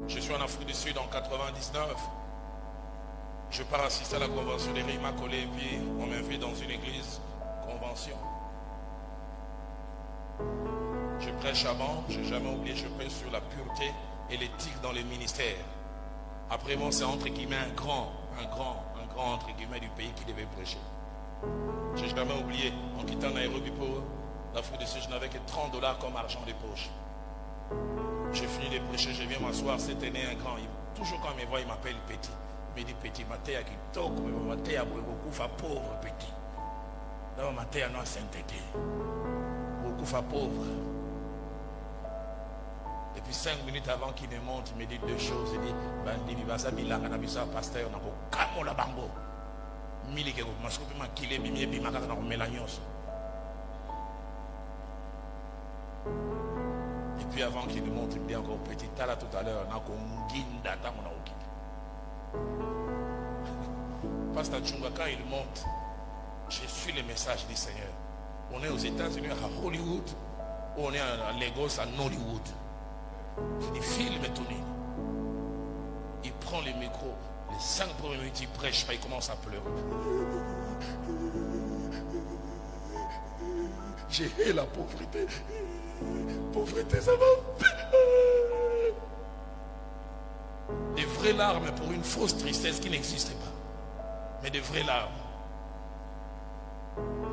Je suis en Afrique du Sud en 99. Je pars assister à la convention des Rima collé et puis on m'invite dans une église convention. Je prêche avant, je n'ai jamais oublié, je prêche sur la pureté et l'éthique dans les ministères. Après moi, c'est entre guillemets un grand entre guillemets du pays qui devait prêcher. Je n'ai jamais oublié, en quittant Nairobi pour l'Afrique du Sud, je n'avais que $30 comme argent de poche. J'ai fini de prêcher, je viens m'asseoir, c'était né un grand. Toujours quand il me voit, il m'appelle petit. Il me dit petit, ma terre qui toque, ma terre beaucoup fa pauvre petit. Dans ma terre non sainteté. Beaucoup fa pauvre. Et puis 5 minutes avant qu'il me monte, il me dit deux choses. Il dit, Bandi, Vivasa, Bilanga, Nabisa, pasteur, Nako, Kamo la Bambo. Milike, Mascopi, Makile, Bimie, Bimaka, Nako, Mélanios. Et puis avant qu'il me monte, il me dit encore petit, Tala tout à l'heure, Nako, Nginda, Tamona, Oki. Pasteur Tchunga, quand il monte, je suis le message du Seigneur. On est aux États-Unis, à Hollywood, ou on est à Lagos, à Nollywood. Il filme Tony. Il prend le micro. Les 5 premières minutes, il prêche pas, il commence à pleurer. J'ai la pauvreté. Pauvreté, ça va. Des vraies larmes pour une fausse tristesse qui n'existait pas. Mais des vraies larmes.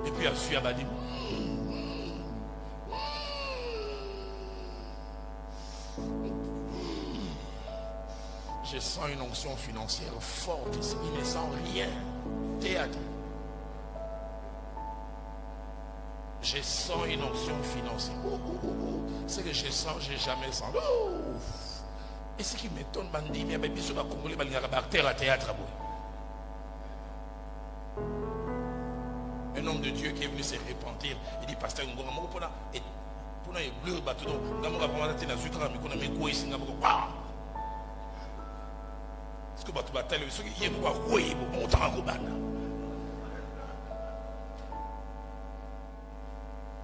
Et puis Assu a dit, je sens une onction financière forte ici. Il ne sent rien. Théâtre. Je sens une onction financière. Ce que je sens, je n'ai jamais senti. Et ce qui m'étonne, Bandi, mais bien sûr, Congolais, il y a un théâtre. Un homme de Dieu qui est venu se repentir. Il dit, pasteur, il est bleu, bateau.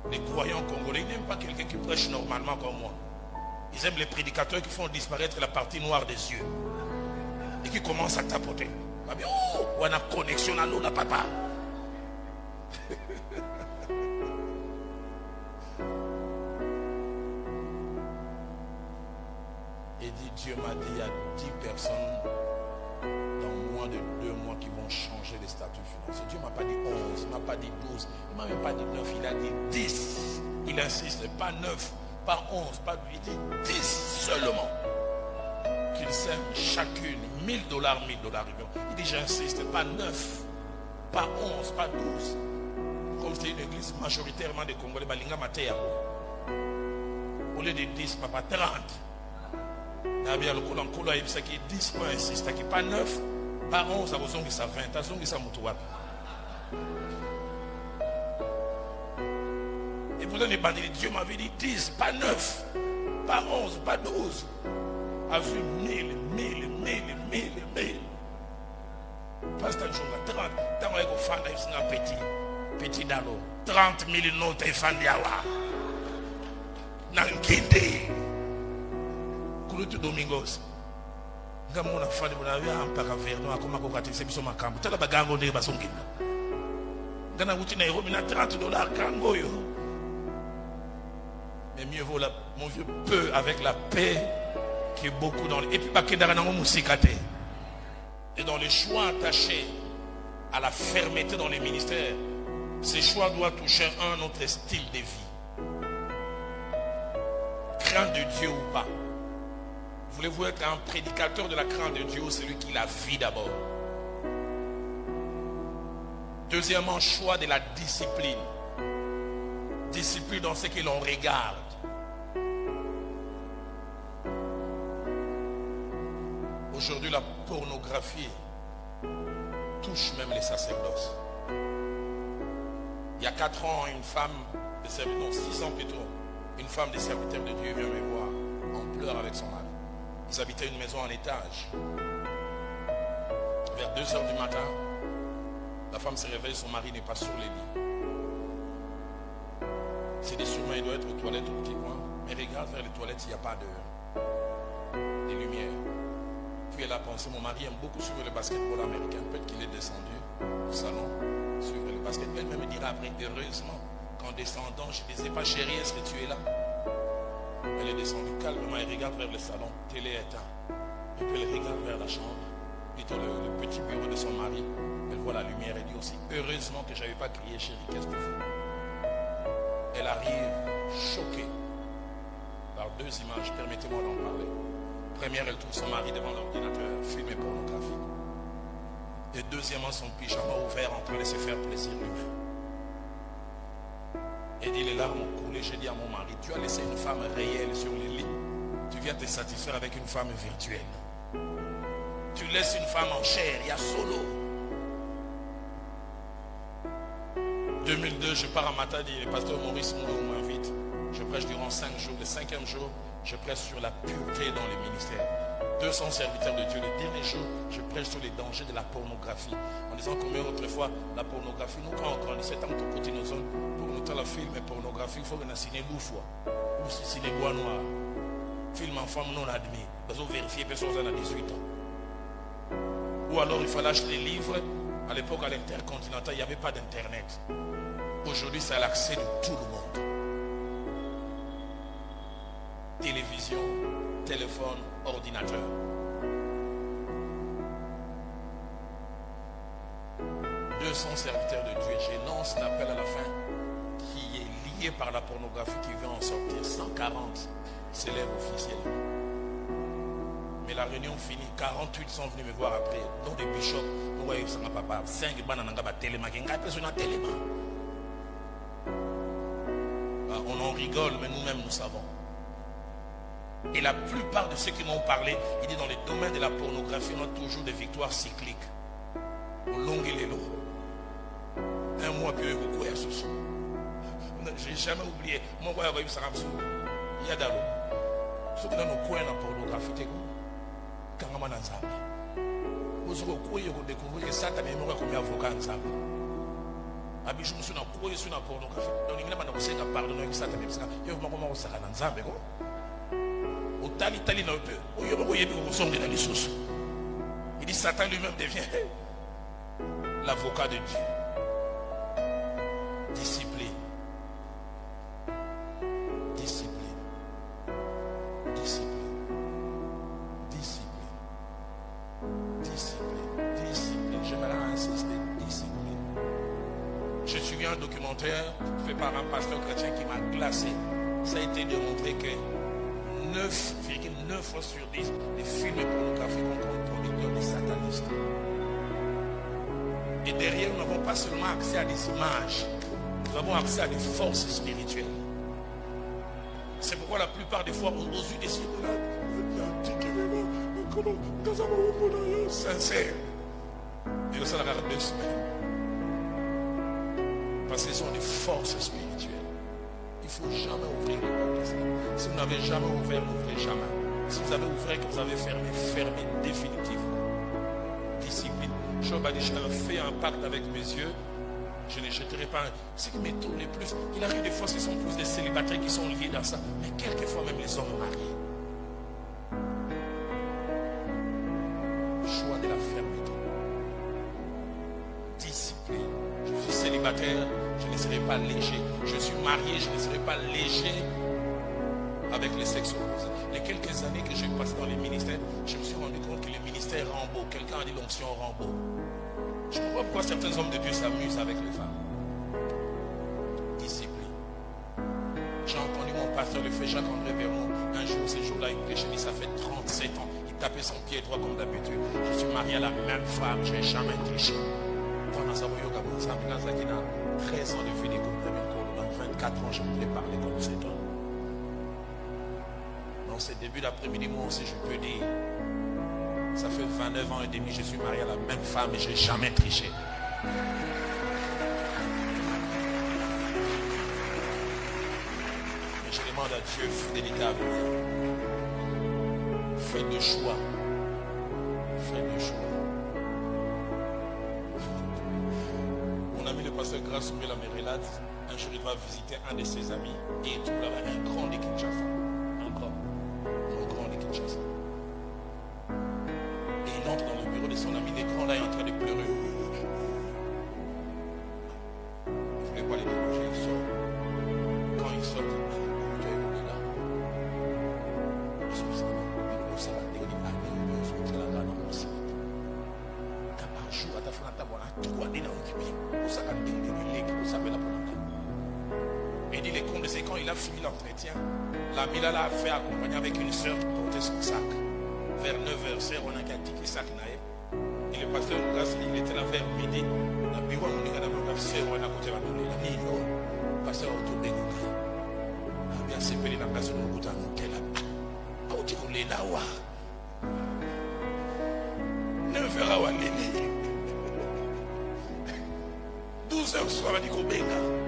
Les croyants congolais n'aiment pas quelqu'un qui prêche normalement comme moi. Ils aiment les prédicateurs qui font disparaître la partie noire des yeux et qui commencent à tapoter. Oh, on a connexion à nous, là, papa. Et dit, Dieu m'a dit, il y a 10 personnes dans moins de 2 mois qui vont changer les statuts financiers. Dieu ne m'a pas dit 11, il ne m'a pas dit 12, il ne m'a même pas dit 9, il a dit 10. Il insiste, pas 9, pas 11, pas 8, il dit 10 seulement. Qu'ils sèment chacune $1000, $1000. Il dit, j'insiste, pas 9, pas 11, pas 12. Comme c'est une église majoritairement des Congolais, Balinga Matéa. Au lieu de 10, papa 30. Il y a le Kolo il y a 10 points, insiste, qui pas 9, pas 11, à 20, à 20. Et pourtant les bandits, Dieu m'avait dit 10, pas 9, pas 11, pas 12. A vu 1000. Pasteur Jonga, 30. Tant que vous faites un petit dalo. 30 000 notes et fan diawa. Nankinde. Kulutu Domingos. Ngamona fali bunawe ampaka verno akoma ko katise biso makambo. Tala bagango ndenge basongina. Ngana wuti na Nairobi na $30 kango yo. Mais mieux vaut mon vieux peu avec la paix qui est beaucoup dans les... Et puis bakendara nango musikate. Et dans les choix attachés à la fermeté dans les ministères, ces choix doivent toucher un autre style de vie. Crainte de Dieu ou pas? Voulez-vous être un prédicateur de la crainte de Dieu ou celui qui la vit d'abord? Deuxièmement, choix de la discipline. Discipline dans ce que l'on regarde. Aujourd'hui, la pornographie touche même les sacerdoces. Il y a 4 ans, une femme de serviteur, non, 6 ans plutôt, une femme de serviteur de Dieu vient me voir en pleurs avec son mari. Ils habitaient une maison en étage. Vers 2 heures du matin, la femme se réveille, son mari n'est pas sur les lits. C'est des sûrement, il doit être aux toilettes au petit coin. Mais regarde vers les toilettes, il n'y a pas de lumière. la pensée. Mon mari aime beaucoup suivre le basketball américain. Peut-être qu'il est descendu au salon suivre le basketball. Elle me dira après, heureusement, qu'en descendant, je ne disais pas, chérie, est-ce que tu es là? Elle est descendue calmement, elle regarde vers le salon, télé éteinte. Et puis elle regarde vers la chambre, plutôt le petit bureau de son mari. Elle voit la lumière, elle dit aussi, heureusement que je n'avais pas crié, chérie, qu'est-ce que tu fais? Elle arrive choquée par deux images, permettez-moi d'en parler. Première, elle trouve son mari devant l'ordinateur, filmé pornographique. Et deuxièmement, son pyjama ouvert en train de se faire plaisir lui-même. Elle dit, les larmes ont coulé. J'ai dit à mon mari, tu as laissé une femme réelle sur les lits. Tu viens te satisfaire avec une femme virtuelle. Tu laisses une femme en chair, il y a solo. 2002, je pars à Matadi, le pasteur Maurice Moulou m'invite. Je prêche durant 5 jours. Le 5e jour, je prêche sur la pureté dans les ministères. 200 serviteurs de Dieu. Le dernier jour, je prêche sur les dangers de la pornographie. En disant combien autrefois la pornographie, nous quand on grandissait, tant que côté nos zones, pour nous la film et pornographie, il faut qu'on a signé l'oufwa. Ou signé bois noir. Film en femme non admis. Parce qu'on vérifie personne à 18 ans. Ou alors il fallait acheter les livres. À l'époque, à l'Intercontinental, il n'y avait pas d'internet. Aujourd'hui, c'est à l'accès de tout le monde. Télévision, téléphone, ordinateur. « 200 serviteurs de Dieu. Je lance l'appel à la fin qui est lié par la pornographie qui vient en sortir. 140 s'élèvent officiellement. Mais la réunion finie. 48 sont venus me voir après. Dont des bishops. Nous voyons ça, papa. 5 banananga téléma. On en rigole, mais nous-mêmes nous savons. Et la plupart de ceux qui m'ont parlé, il dit dans les domaines de la pornographie, on a toujours des victoires cycliques. On longue les lots. Un mois puis beaucoup à ce soir. Je n'ai jamais oublié. Moi, je vais ça il y a d'abord. Ce qui est dans nos coins, la pornographie, quand on a un ensemble. Vous avez découvert que Satan est mort comme avocat ensemble. Je me suis dit, je suis dans la pornographie. Donc, il y a des pardon, il y a Satan. Il y a des ensemble. Il dit Satan lui-même devient l'avocat de Dieu. Discipline. Discipline. Discipline. Discipline. Discipline. Discipline. J'aimerais insister. Discipline. Je suis vu un documentaire fait par un pasteur chrétien qui m'a glacé. Ça a été démontré que 9,9 fois sur 10 les films pornographiques ont comme producteurs des satanistes. Et derrière, nous n'avons pas seulement accès à des images, nous avons accès à des forces spirituelles. C'est pourquoi la plupart des fois, aux yeux des cieux, sincère. Et ça, la regarde 2 semaines. Parce que ce sont des forces spirituelles. Il ne faut jamais ouvrir les portes. Si vous n'avez jamais ouvert, n'ouvrez jamais. Si vous avez ouvert, que vous avez fermé, fermez définitivement. Discipline. Job a déjà fait un pacte avec mes yeux. Je ne jetterai pas. Ce qui m'étonne le plus, il arrive des fois, ce sont plus des célibataires qui sont liés dans ça. Mais quelquefois même les hommes mariés. Choix de la fermeté. Discipline. Je suis célibataire. Je ne serai pas léger. Je suis marié, je ne serai pas léger avec les sexes opposés. Les quelques années que j'ai passées dans les ministères, je me suis rendu compte que le ministère Rambo, quelqu'un a dit l'onction Rambo. Je ne vois pas pourquoi certains hommes de Dieu s'amusent avec les femmes. Discipline. J'ai entendu mon pasteur, le fait Jacques-André Véron, un jour, ce jour-là, il prêchait, ça fait 37 ans. Il tapait son pied droit comme d'habitude. Je suis marié à la même femme, je n'ai jamais triché. Dans la Savoyoga, 13 ans de vie d'écoute, 24 ans, je voulais parler comme cet homme. Dans ces débuts d'après-midi, moi aussi, je peux dire, ça fait 29 ans et demi, je suis marié à la même femme et je n'ai jamais triché. Mais je demande à Dieu, fidélité à venir. Faites de choix. Faites de choix. Le pasteur Grâce Oumela me relate, un jour il va visiter un de ses amis et il trouve là-bas un grand de Kinshasa. Un grand de Kinshasa. Et numéro de son ami l'écran là est en train de pleurer. Il ne voulait pas les déranger, il sort. Quand il sort, il dit, tu as écouté là. Ça va devenir un million, je vais te la donner aussi. Car par jour, à ta fin, à ta voix, tout va aller dans le pays. Pour ça, quand il est pour ça, il et dit les conséquents, il a fini l'entretien. L'ami là a fait accompagner avec une soeur pour porter son sac. Vers 9h, c'est on a dit que sac naïe. Et le pasteur il était là vers midi. La bureau, on est là, on a fait, on a côté la mine. Le pasteur a autour de nous. Il a bien séparé la place de nous, on a monté là. On dit qu'on est là, 9h à Walléné. 12h soir, on a dit qu'on est là.